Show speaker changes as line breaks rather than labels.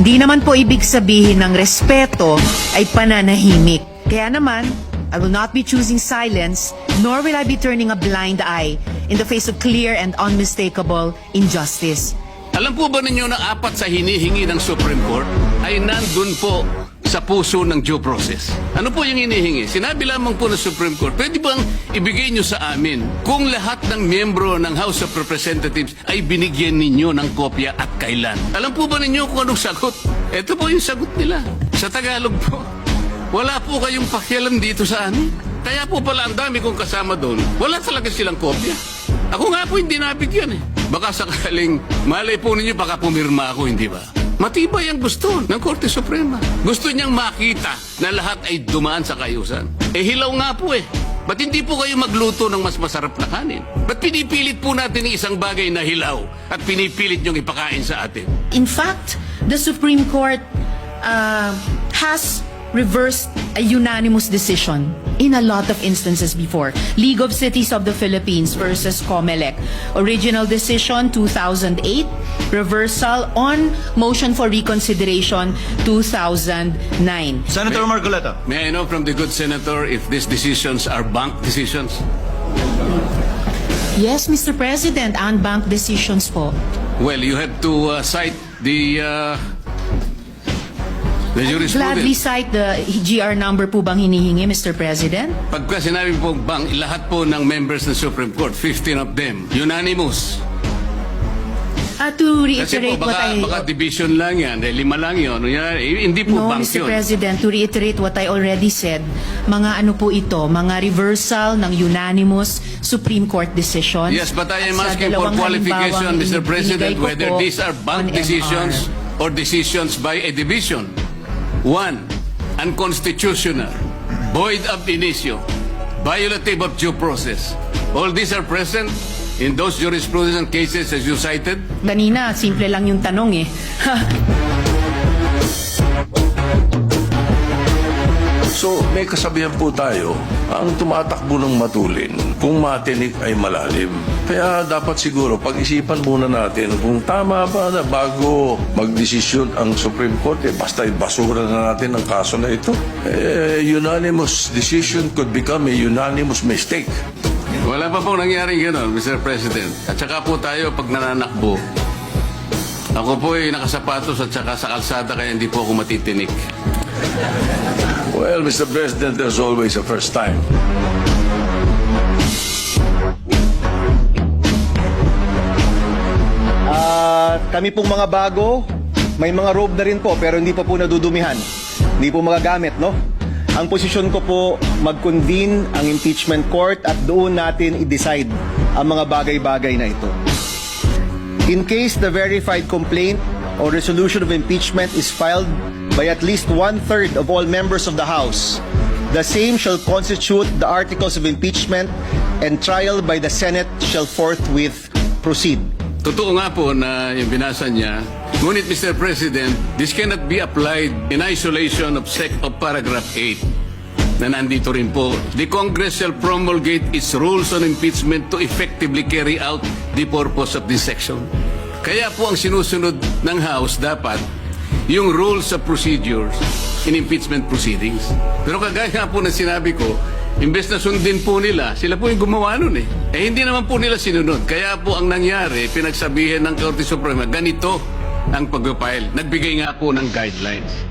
Hindi naman po ibig sabihin ng respeto ay pananahimik. Kaya naman, I will not be choosing silence, nor will I be turning a blind eye in the face of clear and unmistakable injustice.
Alam po ba ninyo na apat sa hinihingi ng Supreme Court ay nandun po sa puso ng due process? Ano po yung hinihingi? Sinabi lamang po ng Supreme Court, pwede bang ibigay nyo sa amin kung lahat ng miyembro ng House of Representatives ay binigyan ninyo ng kopya at kailan? Alam po ba ninyo kung anong sagot? Ito po yung sagot nila. Sa Tagalog po, wala po kayong pakialam dito sa amin. Kaya po pala ang dami kong kasama doon, wala talaga silang kopya. Ako nga po hindi nabigyan eh. Baka sakaling malay po ninyo baka pumirma ako, hindi ba? Matibay ang gusto ng Korte Suprema. Gusto niyang makita na lahat ay dumaan sa kayusan. Eh hilaw nga po eh. Ba't hindi po kayo magluto ng mas masarap na kanin? Ba't pinipilit po natin ang isang bagay na hilaw at pinipilit niyong ipakain sa atin?
In fact, the Supreme Court has reversed a unanimous decision in a lot of instances before. League of Cities of the Philippines versus COMELEC. Original decision 2008, reversal on motion for reconsideration 2009.
Senator Marcoleta.
May I know from the good senator if these decisions are bank decisions?
Yes, Mr. President, unbanked decisions po.
Well, you have to cite the
Gladly
jurisprudence.
cite the GR number po bang hinihingi, Mr. President?
Pagka sinabi po bank, lahat po ng members ng Supreme Court, 15 of them, unanimous.
To
Kasi
reiterate
po,
what I...
baka division lang yan, 5 lang yun. Hindi po
No,
bank
Mr.
yun.
President, to reiterate what I already said, mga ano po ito, mga reversal ng unanimous Supreme Court decisions.
Yes, but I am
At sa
asking for
dalawang
qualification,
halimbawang
Mr. President,
ibinigay ko
whether
po
these are bank
on
decisions
MR.
or decisions by a division. One, unconstitutional, void ab initio, violative of due process. All these are present in those jurisprudence and cases as you cited.
Kanina, simple lang yung tanong eh.
So, may kasabihan po tayo, ang tumatakbo ng matulin, kung matinik ay malalim. Kaya dapat siguro pag-isipan muna natin kung tama ba na bago magdesisyon ang Supreme Court, basta ibasura na natin ang kaso na ito. Unanimous decision could become a unanimous mistake.
Wala pa pong nangyaring gano'n, Mr. President. At saka po tayo, pag nananakbo, ako po ay nakasapatos at saka sa kalsada kaya hindi po ako matitinik.
Well, Mr. President, there's always a first time.
Kami pong mga bago, may mga robe na rin po pero hindi pa po nadudumihan. Hindi po magagamit, no? Ang posisyon ko po, mag-convene ang impeachment court at doon natin i-decide ang mga bagay-bagay na ito. In case the verified complaint or resolution of impeachment is filed by at least one-third of all members of the House, the same shall constitute the articles of impeachment and trial by the Senate shall forthwith proceed.
Totoo nga po na yung binasa niya. Ngunit, Mr. President, this cannot be applied in isolation of paragraph 8 na nandito rin po. The Congress shall promulgate its rules on impeachment to effectively carry out the purpose of this section. Kaya po ang sinusunod ng House dapat yung rules of procedures in impeachment proceedings. Pero kagaya nga po na sinabi ko, imbes na sundin po nila, sila po yung gumawa nun eh. Hindi naman po nila sinunod. Kaya po ang nangyari, pinagsabihan ng Korte Suprema, ganito ang pag-file. Nagbigay nga po ng guidelines.